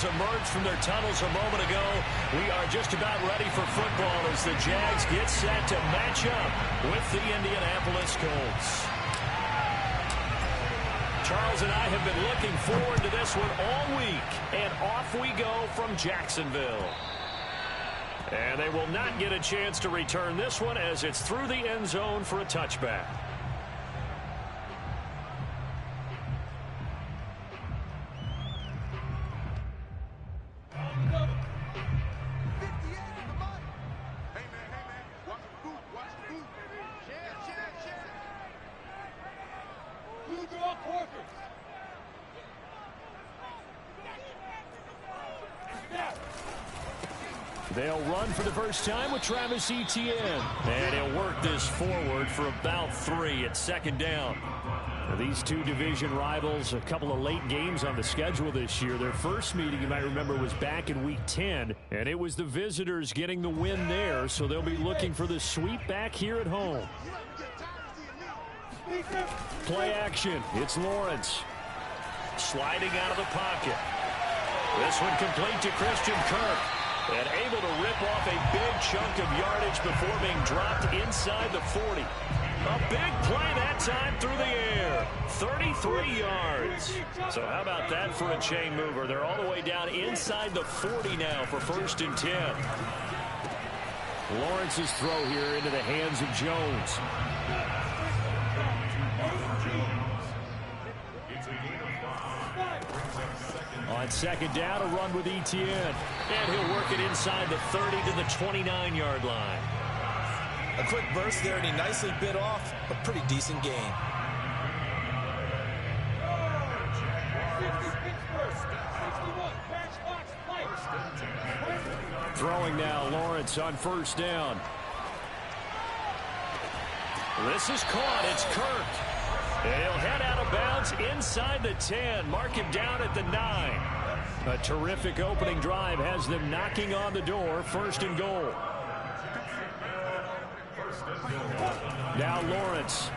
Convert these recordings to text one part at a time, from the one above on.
fans emerged from their tunnels a moment ago. We are just about ready for football as the Jags get set to match up with the Indianapolis Colts. Charles and I have been looking forward to this one all week, and off we go from Jacksonville. And they will not get a chance to return this one as it's through the end zone for a touchback. They'll run for the first time with Travis Etienne. And he'll work this forward for about 3 at second down. Now, these two division rivals, a couple of late games on the schedule this year. Their first meeting, you might remember, was back in Week 10. And it was the visitors getting the win there. So they'll be looking for the sweep back here at home. Play action. It's Lawrence. Sliding out of the pocket. This one complete to Christian Kirk. And able to rip off a big chunk of yardage before being dropped inside the 40. A big play that time through the air. 33 yards. So how about that for a chain mover? They're all the way down inside the 40 now for 1st and 10. Lawrence's throw here into the hands of Jones. On second down, a run with Etienne. And he'll work it inside the 30 to the 29-yard line. A quick burst there, and he nicely bit off a pretty decent gain. Throwing now, Lawrence on 1st down. This is caught. It's Kirk. He'll head out of bounds inside the 10. Mark him down at the 9. A terrific opening drive has them knocking on the door. 1st and goal. Now Lawrence.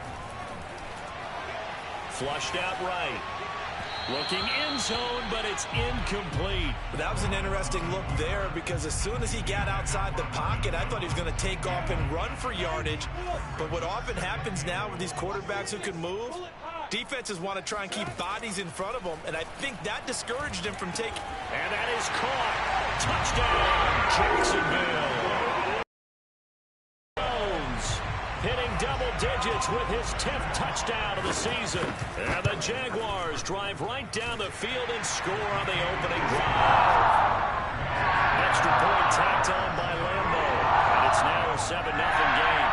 Flushed out right. Looking end zone, but it's incomplete. That was an interesting look there because as soon as he got outside the pocket, I thought he was going to take off and run for yardage. But what often happens now with these quarterbacks who can move, defenses want to try and keep bodies in front of them, and I think that discouraged him from taking. And that is caught. Touchdown, Jacksonville. Hitting double digits with his 10th touchdown of the season. And the Jaguars drive right down the field and score on the opening drive. Extra point tacked on by Lambo. And it's now a 7-0 game.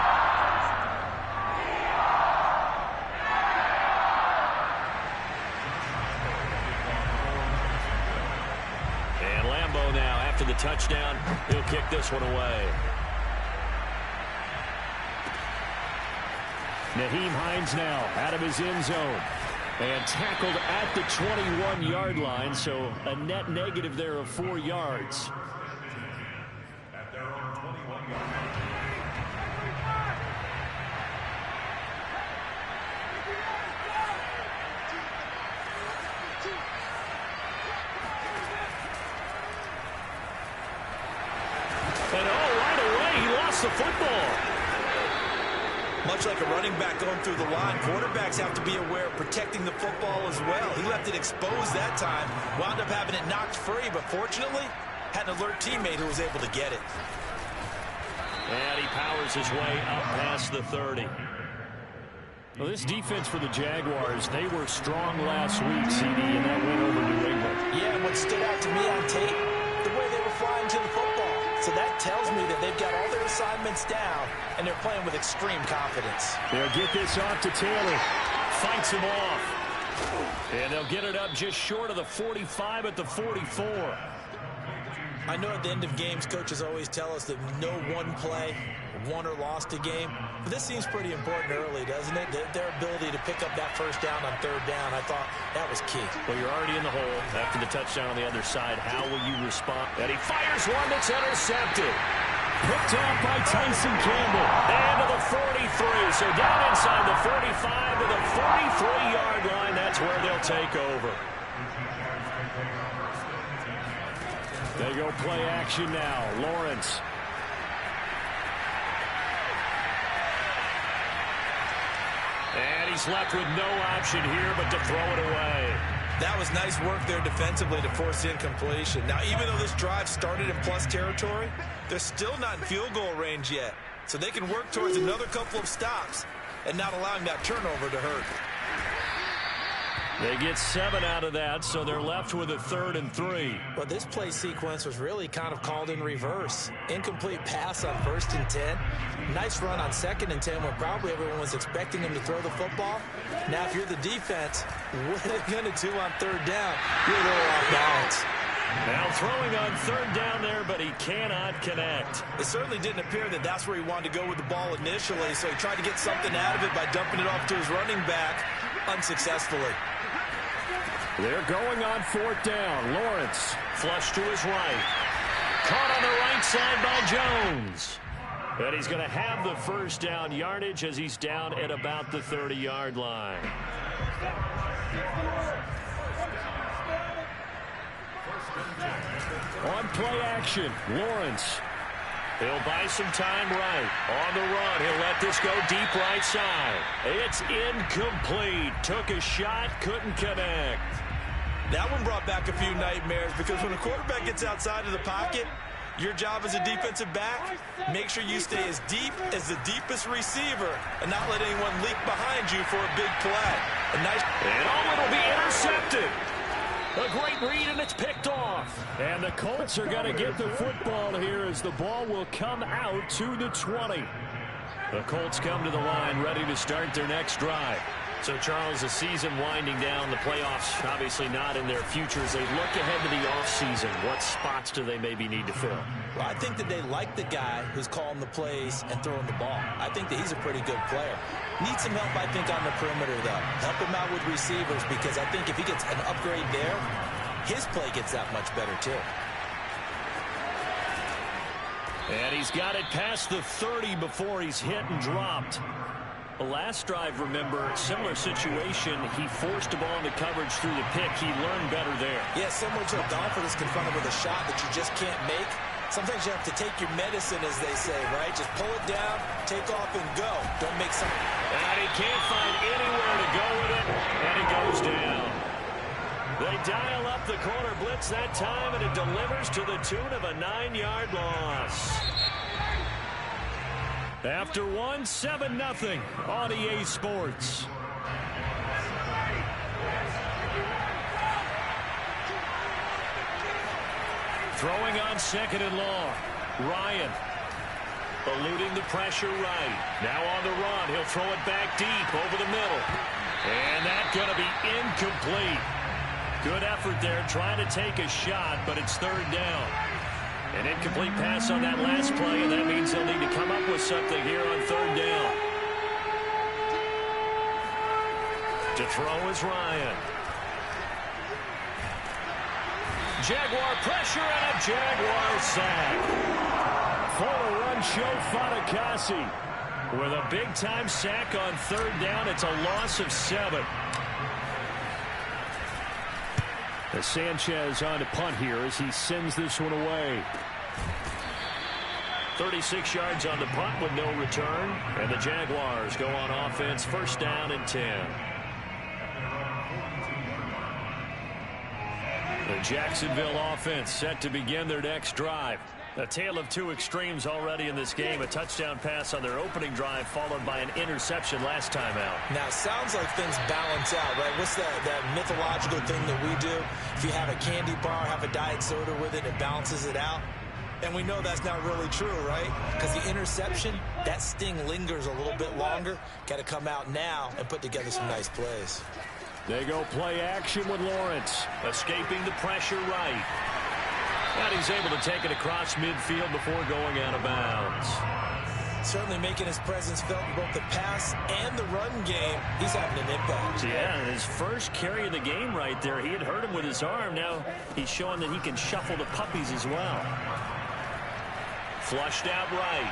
And Lambo now, after the touchdown, he'll kick this one away. Nyheim Hines now out of his end zone and tackled at the 21-yard line, so a net negative there of 4 yards. At their own 21-yard line. And right away he lost the football. Much like a running back going through the line, quarterbacks have to be aware of protecting the football as well. He left it exposed that time, wound up having it knocked free, but fortunately, had an alert teammate who was able to get it. And he powers his way up past the 30. Well, this defense for the Jaguars, they were strong last week, CD, and that win over New England. Yeah, and what stood out to me on tape, the way they were flying to the football. So that tells me that they've got all their assignments down, and they're playing with extreme confidence. They'll get this off to Taylor. Fights him off. And they'll get it up just short of the 45 at the 44. I know at the end of games, coaches always tell us that no one play won or lost a game. But this seems pretty important early, doesn't it? Their ability to pick up that first down on 3rd down, I thought that was key. Well, you're already in the hole after the touchdown on the other side. How will you respond? And he fires one that's intercepted. Picked off by Tyson Campbell. And to the 43. So down inside the 45 to the 43-yard line. That's where they'll take over. They go play action now. Lawrence. And he's left with no option here but to throw it away. That was nice work there defensively to force the incompletion. Now, even though this drive started in plus territory, they're still not in field goal range yet. So they can work towards another couple of stops and not allowing that turnover to hurt. They get 7 out of that, so they're left with a 3rd and 3. Well, this play sequence was really kind of called in reverse. Incomplete pass on 1st and 10. Nice run on 2nd and 10 when probably everyone was expecting him to throw the football. Now, if you're the defense, what are they going to do on 3rd down? You're a little off balance. Now throwing on 3rd down there, but he cannot connect. It certainly didn't appear that that's where he wanted to go with the ball initially, so he tried to get something out of it by dumping it off to his running back unsuccessfully. They're going on 4th down. Lawrence flush to his right. Caught on the right side by Jones. And he's going to have the 1st down yardage as he's down at about the 30-yard line. On play action, Lawrence. He'll buy some time right. On the run, he'll let this go deep right side. It's incomplete. Took a shot, couldn't connect. That one brought back a few nightmares because when a quarterback gets outside of the pocket, your job as a defensive back, make sure you stay as deep as the deepest receiver and not let anyone leak behind you for a big play. And it'll be intercepted. A great read, and it's picked off. And the Colts are going to get the football here as the ball will come out to the 20. The Colts come to the line ready to start their next drive. So, Charles, the season winding down, the playoffs obviously not in their future. As they look ahead to the offseason, what spots do they maybe need to fill? Well, I think that they like the guy who's calling the plays and throwing the ball. I think that he's a pretty good player. Needs some help, I think, on the perimeter, though. Help him out with receivers because I think if he gets an upgrade there, his play gets that much better, too. And he's got it past the 30 before he's hit and dropped. The last drive, remember, similar situation. He forced a ball into coverage through the pick. He learned better there. Yeah, similar to a golfer that's confronted with a shot that you just can't make. Sometimes you have to take your medicine, as they say, right? Just pull it down, take off, and go. Don't make something. And he can't find anywhere to go with it, and it goes down. They dial up the corner blitz that time, and it delivers to the tune of a 9-yard loss. After 7-0 on EA Sports. Throwing on 2nd and long. Ryan eluding the pressure right. Now on the run. He'll throw it back deep over the middle. And that's going to be incomplete. Good effort there trying to take a shot, but it's 3rd down. An incomplete pass on that last play, and that means they'll need to come up with something here on 3rd down. To throw is Ryan. Jaguar pressure and a Jaguar sack. For the run show, Fatukasi with a big-time sack on 3rd down. It's a loss of 7. As Sanchez on to punt here as he sends this one away. 36 yards on the punt with no return. And the Jaguars go on offense, 1st down and 10. The Jacksonville offense set to begin their next drive. A tale of two extremes already in this game. A touchdown pass on their opening drive followed by an interception last time out. Now, it sounds like things balance out, right? What's that mythological thing that we do? If you have a candy bar, have a diet soda with it, it balances it out. And we know that's not really true, right? Because the interception, that sting lingers a little bit longer. Got to come out now and put together some nice plays. They go play action with Lawrence. Escaping the pressure right. And he's able to take it across midfield before going out of bounds. Certainly making his presence felt in both the pass and the run game. He's having an impact. Yeah, and his first carry of the game right there. He had hurt him with his arm. Now he's showing that he can shuffle the puppies as well. Flushed out right.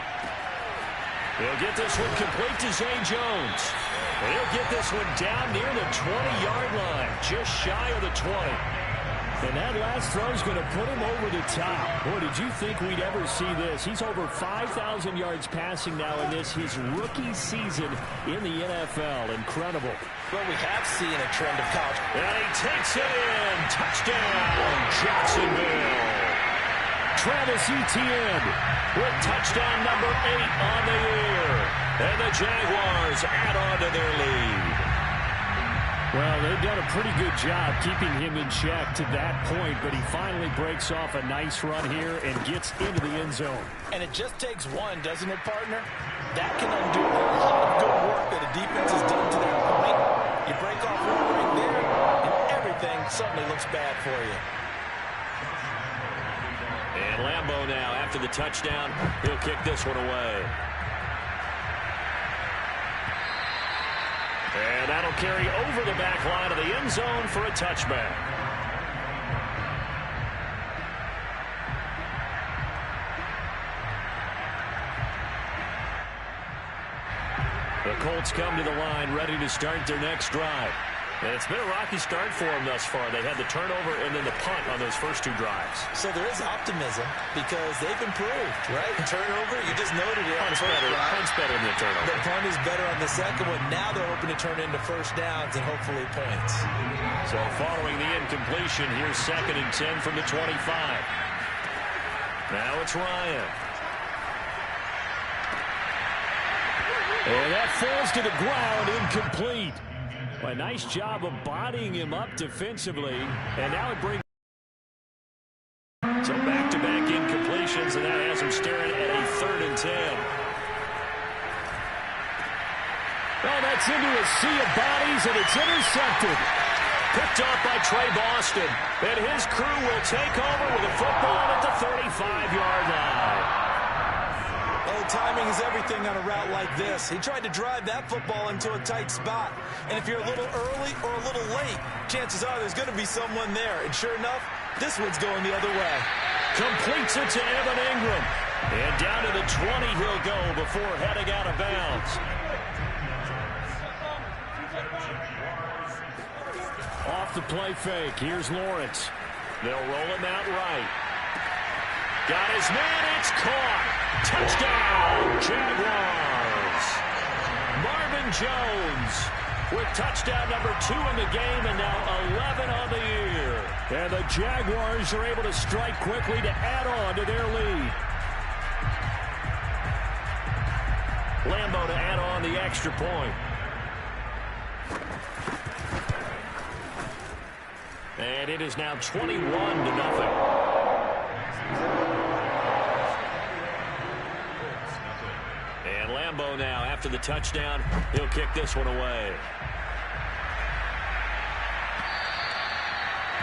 He'll get this one complete to Zay Jones. And he'll get this one down near the 20-yard line. Just shy of the 20. And that last throw is going to put him over the top. Boy, did you think we'd ever see this? He's over 5,000 yards passing now in this, his rookie season in the NFL. Incredible. Well, we have seen a trend of college. And he takes it in. Touchdown, Jacksonville. Travis Etienne with touchdown number 8 on the year. And the Jaguars add on to their lead. Well, they've done a pretty good job keeping him in check to that point, but he finally breaks off a nice run here and gets into the end zone. And it just takes one, doesn't it, partner? That can undo a lot of good work that a defense has done to that point. You break off one right there, and everything suddenly looks bad for you. And Lambeau now, after the touchdown, he'll kick this one away. And that'll carry over the back line of the end zone for a touchback. The Colts come to the line, ready to start their next drive. And it's been a rocky start for them thus far. They had the turnover and then the punt on those first 2 drives. So there is optimism because they've improved, right? Turnover, you just noted it. Punt's better than the turnover. The punt is better on the second one. Now they're hoping to turn into first downs and hopefully points. So following the incompletion, here's 2nd and 10 from the 25. Now it's Ryan. And that falls to the ground, incomplete. A nice job of bodying him up defensively. And now it brings... So back-to-back incompletions, and that has him staring at a 3rd and 10. Oh, that's into a sea of bodies, and it's intercepted. Picked off by Trey Boston. And his crew will take over with a football at the 35-yard line. Well, timing is everything on a route like this. He tried to drive that football into a tight spot. And if you're a little early or a little late, chances are there's going to be someone there. And sure enough, this one's going the other way. Completes it to Evan Ingram. And down to the 20 he'll go before heading out of bounds. Off the play fake. Here's Lawrence. They'll roll him out right. Got his man. It's caught. Touchdown, Jaguars. Marvin Jones with touchdown number 2 in the game and now 11 on the year. And the Jaguars are able to strike quickly to add on to their lead. Lambeau to add on the extra point. And it is now 21-0. Lambeau now, after the touchdown, he'll kick this one away.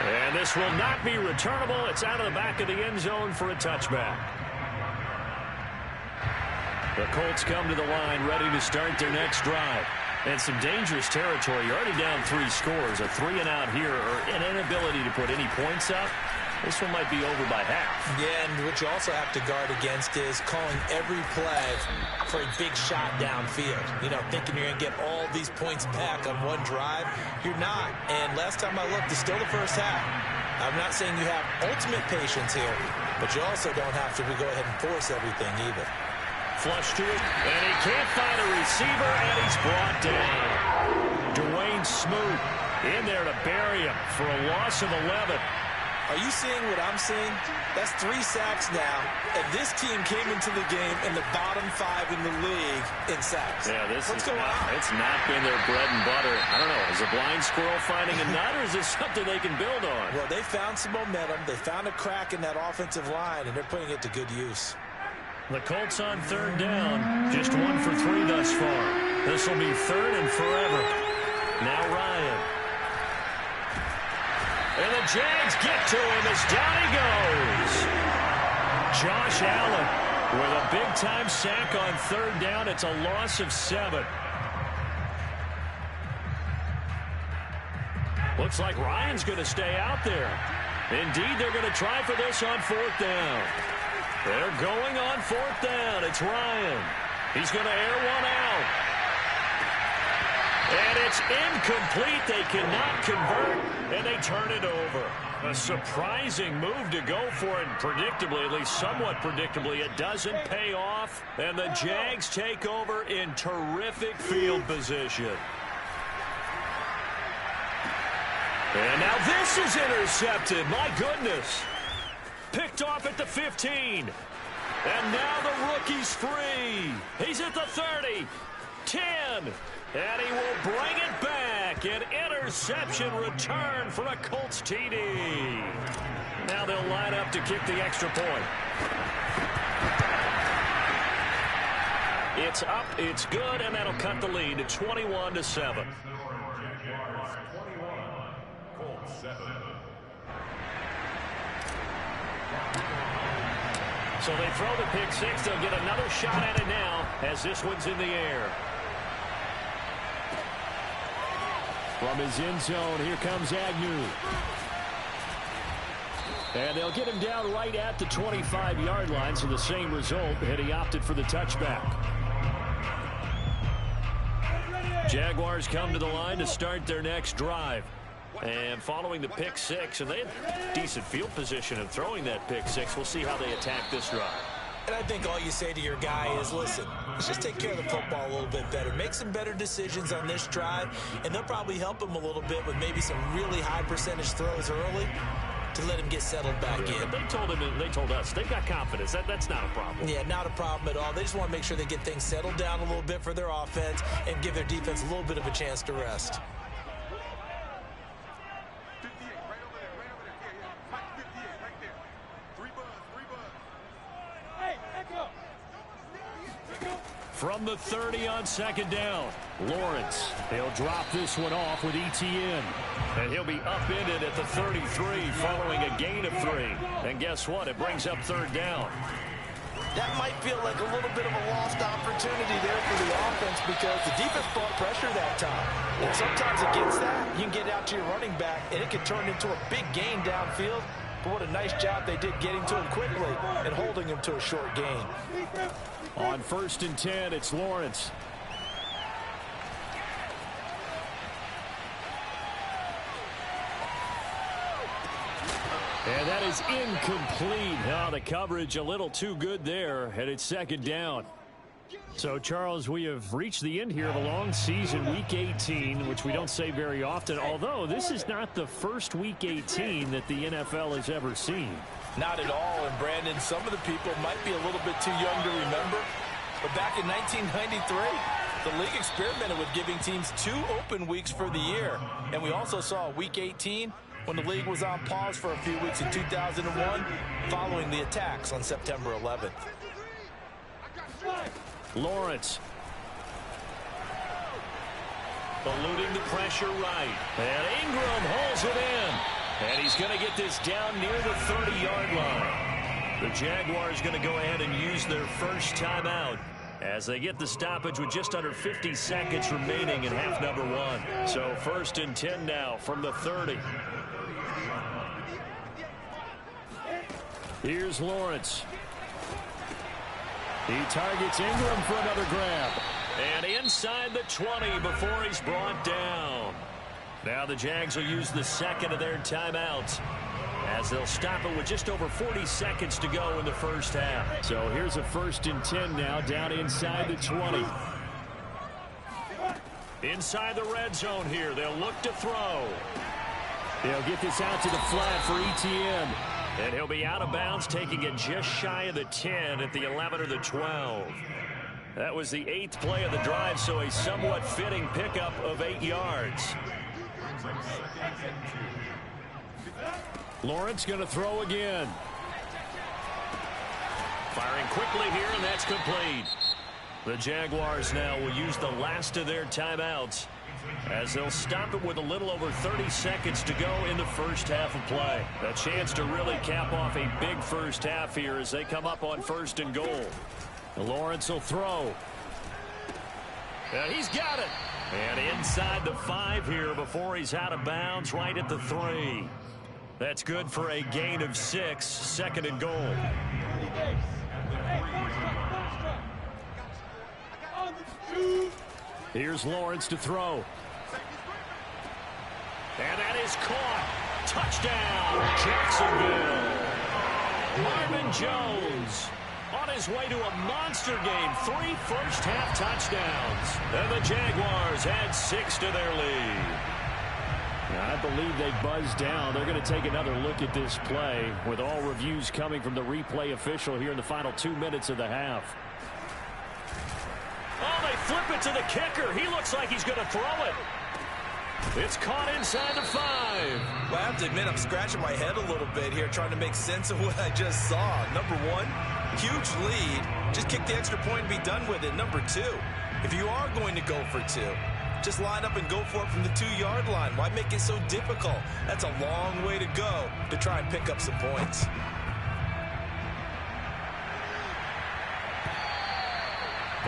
And this will not be returnable. It's out of the back of the end zone for a touchback. The Colts come to the line, ready to start their next drive. And some dangerous territory. You're already down 3 scores. A 3-and-out here, or an inability to put any points up. This one might be over by half. Yeah, and what you also have to guard against is calling every play for a big shot downfield. You know, thinking you're going to get all these points back on one drive. You're not. And last time I looked, it's still the first half. I'm not saying you have ultimate patience here, but you also don't have to go ahead and force everything either. Flush to it, and he can't find a receiver, and he's brought down. Dwayne Smoot in there to bury him for a loss of 11. Are you seeing what I'm seeing? That's 3 sacks now, and this team came into the game in the bottom 5 in the league in sacks. Yeah, What's going on? It's not been their bread and butter. I don't know, is a blind squirrel finding a nut, or is this something they can build on? Well, they found some momentum. They found a crack in that offensive line, and they're putting it to good use. The Colts on 3rd down, just 1 for 3 thus far. This will be 3rd and forever. Now Ryan. And the Jags get to him as down he goes. Josh Allen with a big-time sack on 3rd down. It's a loss of 7. Looks like Ryan's going to stay out there. Indeed, they're going to try for this on 4th down. They're going on 4th down. It's Ryan. He's going to air one out. And it's incomplete. They cannot convert, and they turn it over. A surprising move to go for it, and predictably, at least somewhat predictably, it doesn't pay off, and the Jags take over in terrific field position. And now this is intercepted. My goodness. Picked off at the 15. And now the rookie's free. He's at the 30. 10. And he will bring it back. An interception return for a Colts TD. Now they'll line up to kick the extra point. It's up, it's good, and that'll cut the lead to 21-7. So they throw the pick six. They'll get another shot at it now as this one's in the air. From his end zone, here comes Agnew. And they'll get him down right at the 25-yard line, so the same result, and he opted for the touchback. Jaguars come to the line to start their next drive. And following the pick six, and they had decent field position in throwing that pick six. We'll see how they attack this drive. And I think all you say to your guy is, listen, let's just take care of the football a little bit better. Make some better decisions on this drive, and they'll probably help him a little bit with maybe some really high percentage throws early to let him get settled back in. But they told him, and they told us, they've got confidence. That's not a problem. Yeah, not a problem at all. They just want to make sure they get things settled down a little bit for their offense and give their defense a little bit of a chance to rest. From the 30 on second down, Lawrence. He'll drop this one off with ETN. And he'll be upended at the 33 following a gain of 3. And guess what? It brings up third down. That might feel like a little bit of a lost opportunity there for the offense because the defense brought pressure that time. And sometimes against that, you can get out to your running back, and it can turn into a big gain downfield. But what a nice job they did getting to him quickly and holding him to a short gain. On 1st and 10, it's Lawrence. And that is incomplete. Now the coverage a little too good there, and it's second down. So, Charles, we have reached the end here of a long season, Week 18, which we don't say very often, although this is not the first Week 18 that the NFL has ever seen. Not at all, and Brandon, some of the people might be a little bit too young to remember, but back in 1993, the league experimented with giving teams 2 open weeks for the year, and we also saw Week 18 when the league was on pause for a few weeks in 2001 following the attacks on September 11th. Lawrence. Eluding the pressure right. And Ingram holds it in. And he's going to get this down near the 30-yard line. The Jaguars going to go ahead and use their first timeout as they get the stoppage with just under 50 seconds remaining in half number 1. So 1st and 10 now from the 30. Here's Lawrence. He targets Ingram for another grab. And inside the 20 before he's brought down. Now the Jags will use the second of their timeouts as they'll stop it with just over 40 seconds to go in the first half. So here's a 1st and 10 now down inside the 20. Inside the red zone here. They'll look to throw. They'll get this out to the flat for ETN. And he'll be out of bounds, taking it just shy of the 10 at the 11 or the 12. That was the 8th play of the drive, so a somewhat fitting pickup of 8 yards. Lawrence going to throw again. Firing quickly here, and that's complete. The Jaguars now will use the last of their timeouts as they'll stop it with a little over 30 seconds to go in the first half of play. A chance to really cap off a big first half here as they come up on 1st and goal. Lawrence will throw. And he's got it. And inside the 5 here before he's out of bounds right at the 3. That's good for a gain of 6, 2nd and goal. Here's Lawrence to throw. And that is caught. Touchdown, Jacksonville. Marvin Jones on his way to a monster game. 3 first-half touchdowns. And the Jaguars add 6 to their lead. I believe they buzzed down. They're going to take another look at this play with all reviews coming from the replay official here in the final 2 minutes of the half. Oh, they flip it to the kicker. He looks like he's going to throw it. It's caught inside the 5. Well, I have to admit, I'm scratching my head a little bit here trying to make sense of what I just saw. Number 1, huge lead. Just kick the extra point and be done with it. Number 2, if you are going to go for 2, just line up and go for it from the 2-yard line. Why make it so difficult? That's a long way to go to try and pick up some points.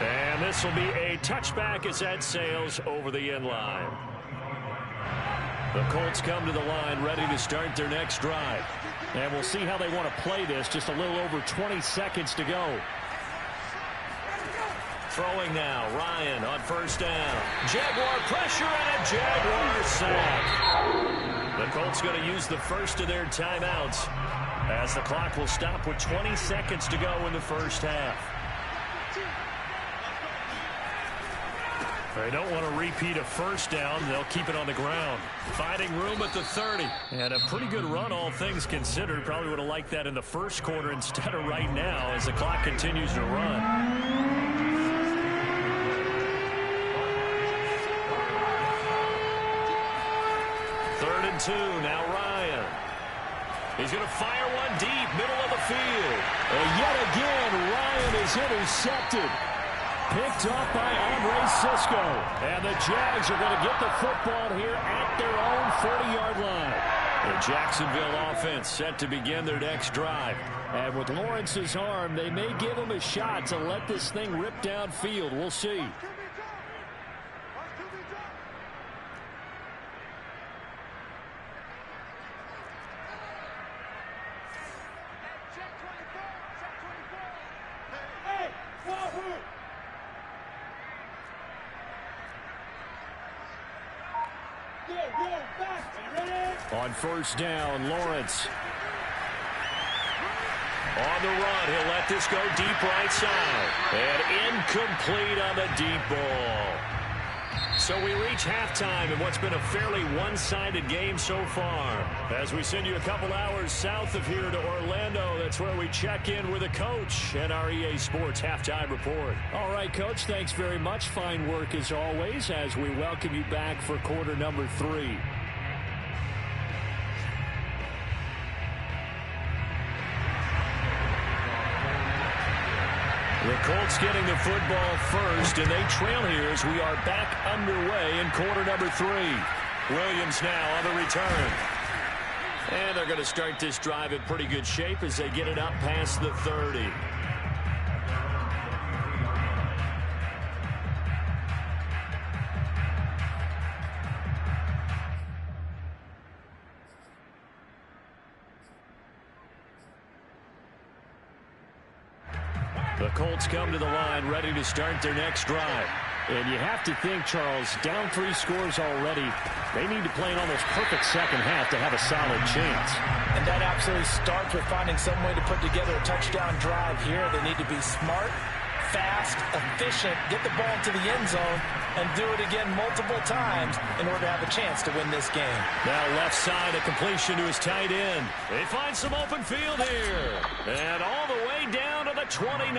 And this will be a touchback as that sails over the end line. The Colts come to the line ready to start their next drive. And we'll see how they want to play this. Just a little over 20 seconds to go. Throwing now, Ryan on first down. Jaguar pressure and a Jaguar sack. The Colts going to use the first of their timeouts as the clock will stop with 20 seconds to go in the first half. They don't want to repeat a first down. They'll keep it on the ground. Finding room at the 30. And a pretty good run, all things considered. Probably would have liked that in the first quarter instead of right now as the clock continues to run. 3rd and 2. Now Ryan. He's going to fire one deep, middle of the field. And yet again, Ryan is intercepted. Picked off by Andre Sisco. And the Jags are going to get the football here at their own 40-yard line. The Jacksonville offense set to begin their next drive. And with Lawrence's arm, they may give him a shot to let this thing rip downfield. We'll see. On first down, Lawrence. On the run, he'll let this go deep right side. And incomplete on the deep ball. So we reach halftime in what's been a fairly one-sided game so far. As we send you a couple hours south of here to Orlando, that's where we check in with a coach at our EA Sports Halftime Report. All right, Coach, thanks very much. Fine work as always as we welcome you back for quarter number 3. The Colts getting the football first, and they trail here as we are back underway in quarter number 3. Williams now on the return. And they're going to start this drive in pretty good shape as they get it up past the 30. The Colts come to the line ready to start their next drive. And you have to think, Charles, down 3 scores already. They need to play an almost perfect second half to have a solid chance. And that absolutely starts with finding some way to put together a touchdown drive here. They need to be smart, fast, efficient, get the ball into the end zone, and do it again multiple times in order to have a chance to win this game. Now left side, a completion to his tight end. They find some open field here. And all the way down to the 29.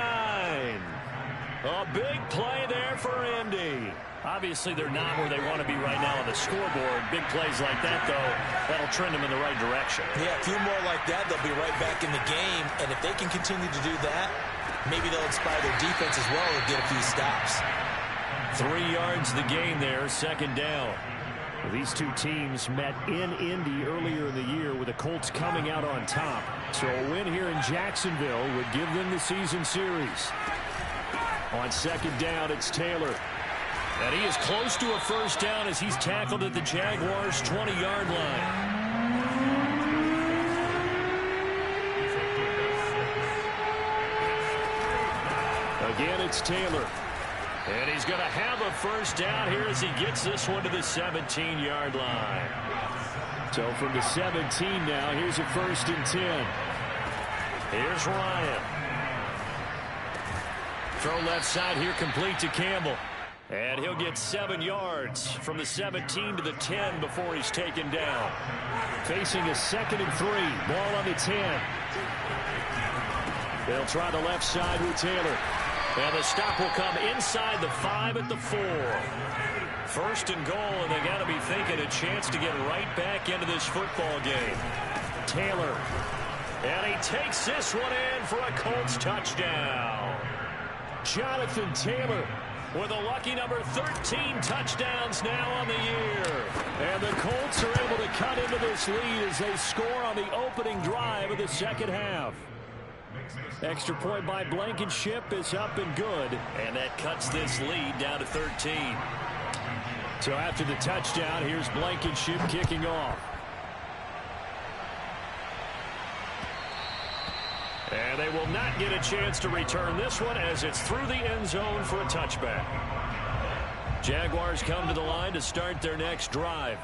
A big play there for Indy. Obviously, they're not where they want to be right now on the scoreboard. Big plays like that, though, that'll trend them in the right direction. Yeah, a few more like that, they'll be right back in the game. And if they can continue to do that, maybe they'll inspire their defense as well to get a few stops. 3 yards the gain there, second down. These two teams met in Indy earlier in the year with the Colts coming out on top. So a win here in Jacksonville would give them the season series. On second down, it's Taylor. And he is close to a first down as he's tackled at the Jaguars' 20-yard line. Again, it's Taylor. And he's going to have a first down here as he gets this one to the 17-yard line. So from the 17 now, here's a 1st and 10. Here's Ryan. Throw left side here, complete to Campbell. And he'll get 7 yards from the 17 to the 10 before he's taken down. Facing a 2nd and 3. Ball on the 10. They'll try the left side with Taylor. And the stop will come inside the 5 at the 4. 1st and goal, and they got to be thinking a chance to get right back into this football game. Taylor. And he takes this one in for a Colts touchdown. Jonathan Taylor with a lucky number 13 touchdowns now on the year. And the Colts are able to cut into this lead as they score on the opening drive of the second half. Extra point by Blankenship is up and good. And that cuts this lead down to 13. So after the touchdown, here's Blankenship kicking off. And they will not get a chance to return this one as it's through the end zone for a touchback. Jaguars come to the line to start their next drive.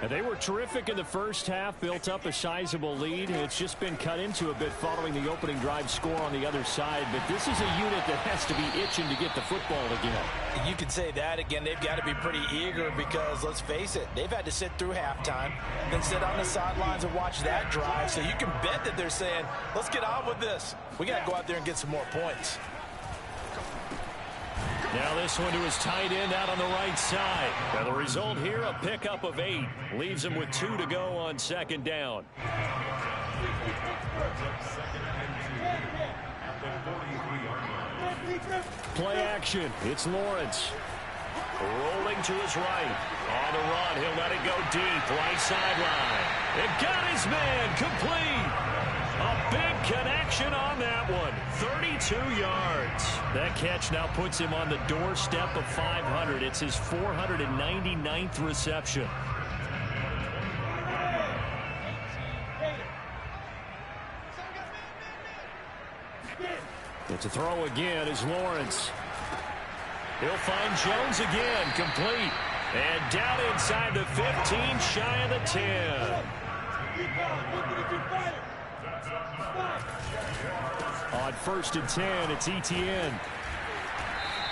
And they were terrific in the first half, built up a sizable lead. It's just been cut into a bit following the opening drive score on the other side. But this is a unit that has to be itching to get the football again. You can say that again. They've got to be pretty eager because, let's face it, they've had to sit through halftime, then sit on the sidelines and watch that drive. So you can bet that they're saying, let's get on with this. We got to go out there and get some more points. Now this one to his tight end out on the right side. And the result here, a pickup of 8. Leaves him with 2 to go on 2nd down. Play action. It's Lawrence. Rolling to his right. On the run, he'll let it go deep. Right sideline. It got his man complete. A big connection on that one. 32 yards. That catch now puts him on the doorstep of 500. It's his 499th reception. It's a throw again as Lawrence. He'll find Jones again, complete. And down inside the 15, shy of the 10. On 1st and 10, it's Etienne.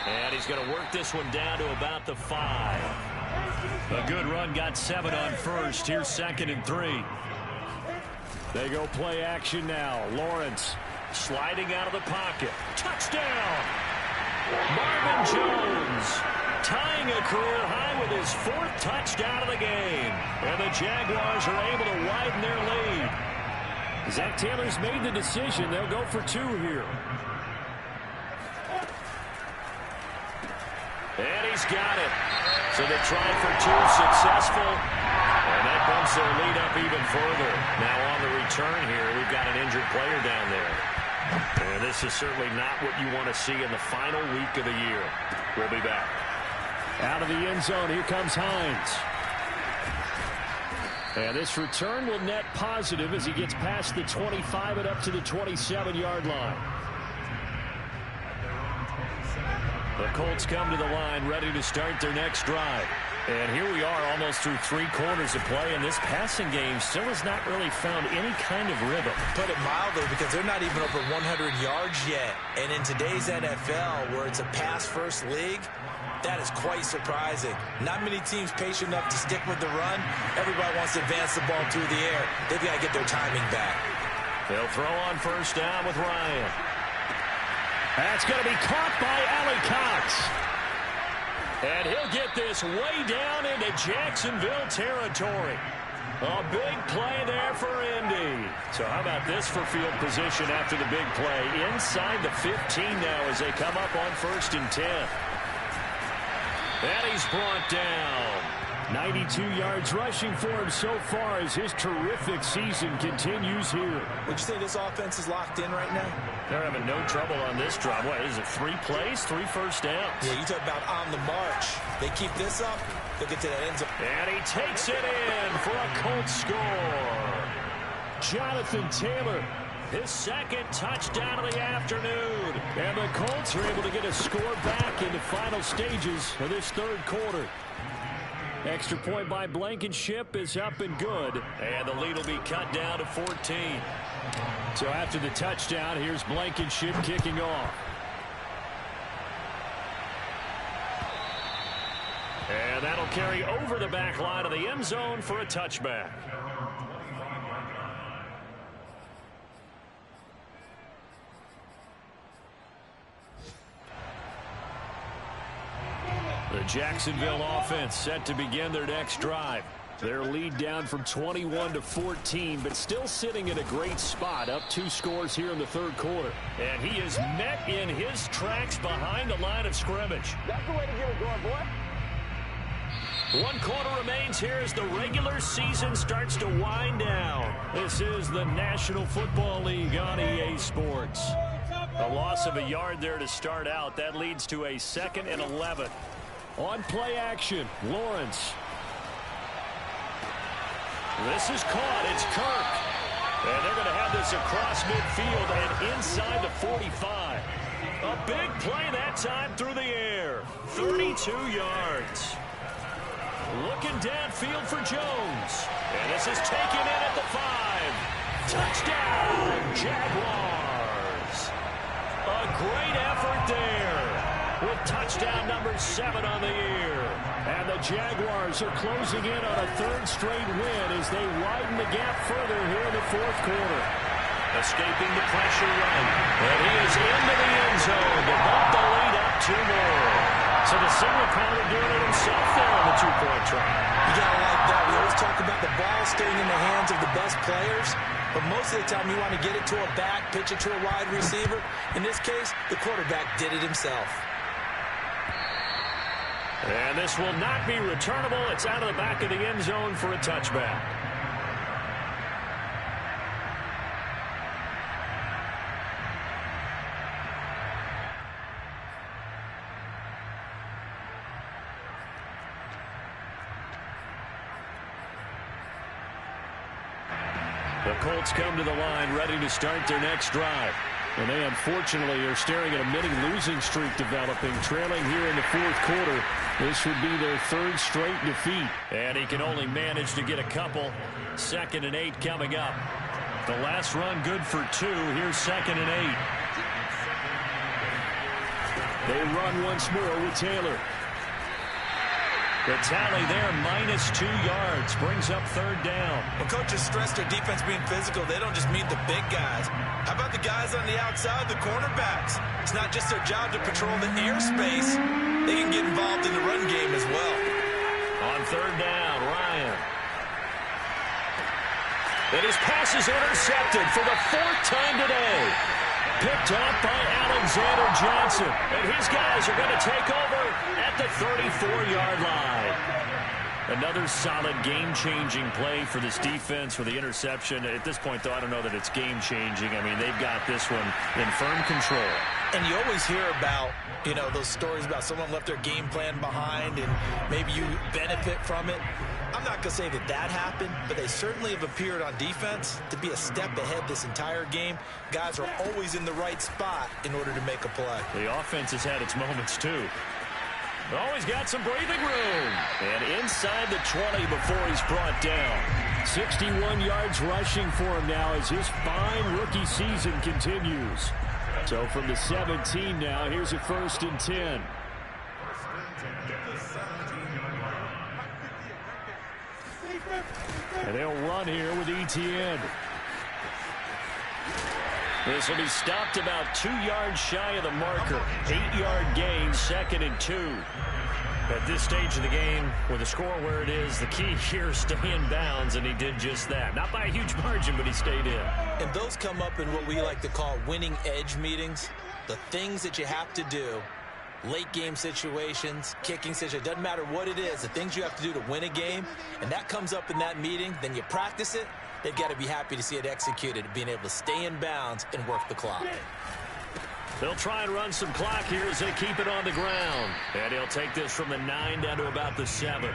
And he's going to work this one down to about the 5. A good run, got 7 on 1st. Here's 2nd and 3. They go play action now. Lawrence sliding out of the pocket. Touchdown! Marvin Jones tying a career high with his 4th touchdown of the game. And the Jaguars are able to widen their lead. Zach Taylor's made the decision. They'll go for 2 here. And he's got it. So they try for 2, successful. And that bumps their lead up even further. Now on the return here, we've got an injured player down there. And this is certainly not what you want to see in the final week of the year. We'll be back. Out of the end zone, here comes Hines. And this return will net positive as he gets past the 25 and up to the 27-yard line. The Colts come to the line ready to start their next drive. And here we are almost through 3 quarters of play, and this passing game still has not really found any kind of rhythm. Put it mildly, because they're not even over 100 yards yet. And in today's NFL, where it's a pass-first league, that is quite surprising. Not many teams patient enough to stick with the run. Everybody wants to advance the ball through the air. They've got to get their timing back. They'll throw on 1st down with Ryan. That's going to be caught by Allie Cox. And he'll get this way down into Jacksonville territory. A big play there for Indy. So how about this for field position after the big play? Inside the 15 now as they come up on 1st and 10. And he's brought down. 92 yards rushing for him so far as his terrific season continues here. Would you say this offense is locked in right now? They're having no trouble on this drive. What is it, 3 plays, 3 first downs? Yeah, you talk about on the march. They keep this up, they'll get to that end zone. And he takes it in for a Colts score. Jonathan Taylor His second touchdown of the afternoon. And the Colts are able to get a score back in the final stages of this third quarter. Extra point by Blankenship is up and good. And the lead will be cut down to 14. So after the touchdown, here's Blankenship kicking off. And that'll carry over the back line of the end zone for a touchback. The Jacksonville offense set to begin their next drive. Their lead down from 21 to 14, but still sitting in a great spot, up 2 scores here in the third quarter. And he is met in his tracks behind the line of scrimmage. That's the way to get it going, boy. 1 quarter remains here as the regular season starts to wind down. This is the National Football League on EA Sports. A loss of a yard there to start out. That leads to a 2nd and 11. On play action, Lawrence. This is caught. It's Kirk. And they're going to have this across midfield and inside the 45. A big play that time through the air. 32 yards. Looking downfield for Jones. And this is taken in at the 5. Touchdown, Jaguars. A great effort there with touchdown number 7 on the year. And the Jaguars are closing in on a 3rd straight win as they widen the gap further here in the 4th quarter. Escaping the pressure run. And he is into the end zone to bump the lead up 2 more. So the single pounder doing it himself there on the 2-point try. You gotta like that. We always talk about the ball staying in the hands of the best players, but most of the time you want to get it to a back, pitch it to a wide receiver. In this case, the quarterback did it himself. And this will not be returnable. It's out of the back of the end zone for a touchback. The Colts come to the line ready to start their next drive. And they unfortunately are staring at a mini losing streak developing, trailing here in the 4th quarter. This would be their 3rd straight defeat. And he can only manage to get a couple. 2nd and 8 coming up. The last run good for 2. Here's 2nd and 8. They run once more with Taylor. The tally there, -2 yards, brings up 3rd down. When coaches stress their defense being physical, they don't just mean the big guys. How about the guys on the outside, the cornerbacks? It's not just their job to patrol the airspace. They can get involved in the run game as well. On 3rd down, Ryan. And his pass is intercepted for the 4th time today. Picked off by Alexander Johnson. And his guys are going to take over at the 34-yard line. Another solid game-changing play for this defense for the interception. At this point, though, I don't know that it's game-changing. I mean, they've got this one in firm control. And you always hear about, you know, those stories about someone left their game plan behind and maybe you benefit from it. I'm not going to say that that happened, but they certainly have appeared on defense to be a step ahead this entire game. Guys are always in the right spot in order to make a play. The offense has had its moments, too. Always got some breathing room. And inside the 20 before he's brought down. 61 yards rushing for him now as his fine rookie season continues. So from the 17 now, here's a 1st and 10. And they'll run here with Etienne. This will be stopped about 2 yards shy of the marker. 8-yard gain, 2nd and 2. At this stage of the game, with the score where it is, the key here is stay in bounds, and he did just that. Not by a huge margin, but he stayed in. And those come up in what we like to call winning edge meetings. The things that you have to do, late game situations, kicking situations, doesn't matter what it is, the things you have to do to win a game, and that comes up in that meeting, then you practice it. They've got to be happy to see it executed, being able to stay in bounds and work the clock. They'll try and run some clock here as they keep it on the ground. And he'll take this from the 9 down to about the 7.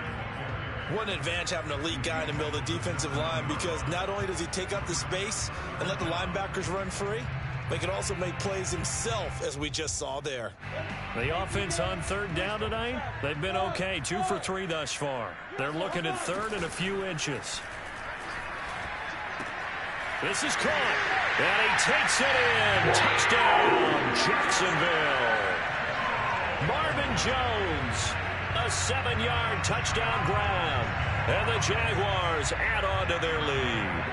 What an advantage having an elite guy in the middle of the defensive line, because not only does he take up the space and let the linebackers run free, but he can also make plays himself, as we just saw there. The offense on third down tonight, they've been okay. 2 for 3 thus far. They're looking at third and a few inches. This is caught, and he takes it in. Touchdown, Jacksonville. Marvin Jones, a 7-yard touchdown grab, and the Jaguars add on to their lead.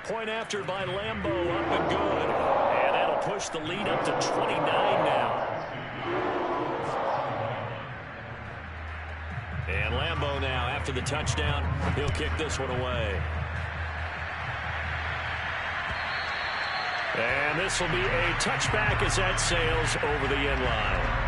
Point after by Lambeau, up and good. And that'll push the lead up to 29 now. And Lambeau now, after the touchdown, he'll kick this one away. And this will be a touchback as that sails over the end line.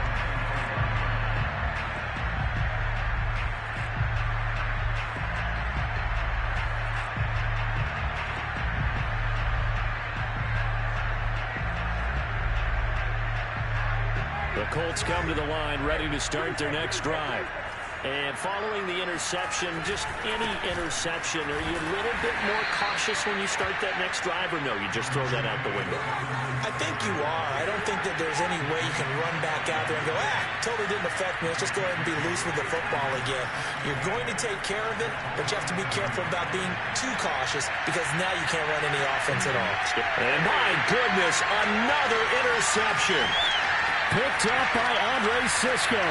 The Colts come to the line ready to start their next drive. And following the interception, just any interception, are you a little bit more cautious when you start that next drive, or no, you just throw that out the window? I think you are. I don't think that there's any way you can run back out there and go, totally didn't affect me. Let's just go ahead and be loose with the football again. You're going to take care of it, but you have to be careful about being too cautious, because now you can't run any offense at all. And my goodness, another interception. Picked up by Andre Sisco.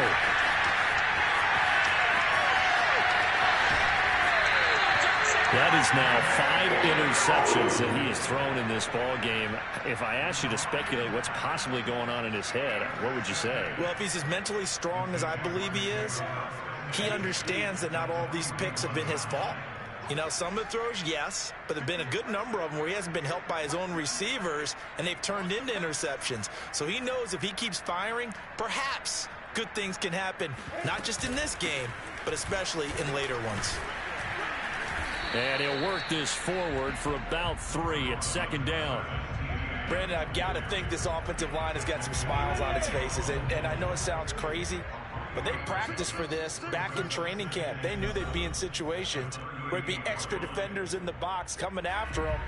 That is now 5 interceptions that he has thrown in this ball game. If I asked you to speculate what's possibly going on in his head, what would you say? Well, if he's as mentally strong as I believe he is, he understands that not all of these picks have been his fault. You know, some of the throws, yes, but there have been a good number of them where he hasn't been helped by his own receivers, and they've turned into interceptions. So he knows if he keeps firing, perhaps good things can happen, not just in this game, but especially in later ones. And he'll work this forward for about 3 at second down. Brandon, I've got to think this offensive line has got some smiles on its faces. And I know it sounds crazy, but they practiced for this back in training camp. They knew they'd be in situations where it'd be extra defenders in the box coming after them,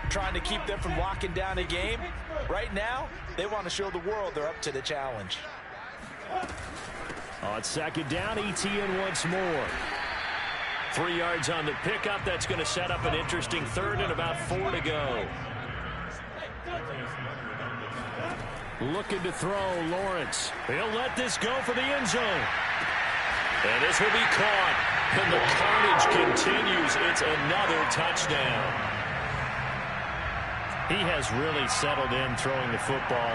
trying to keep them from locking down a game. Right now, they want to show the world they're up to the challenge. On second down, ETN once more. 3 yards on the pickup. That's going to set up an interesting third and about 4 to go. Looking to throw, Lawrence. He'll let this go for the end zone. And this will be caught. And the carnage continues. It's another touchdown. He has really settled in throwing the football.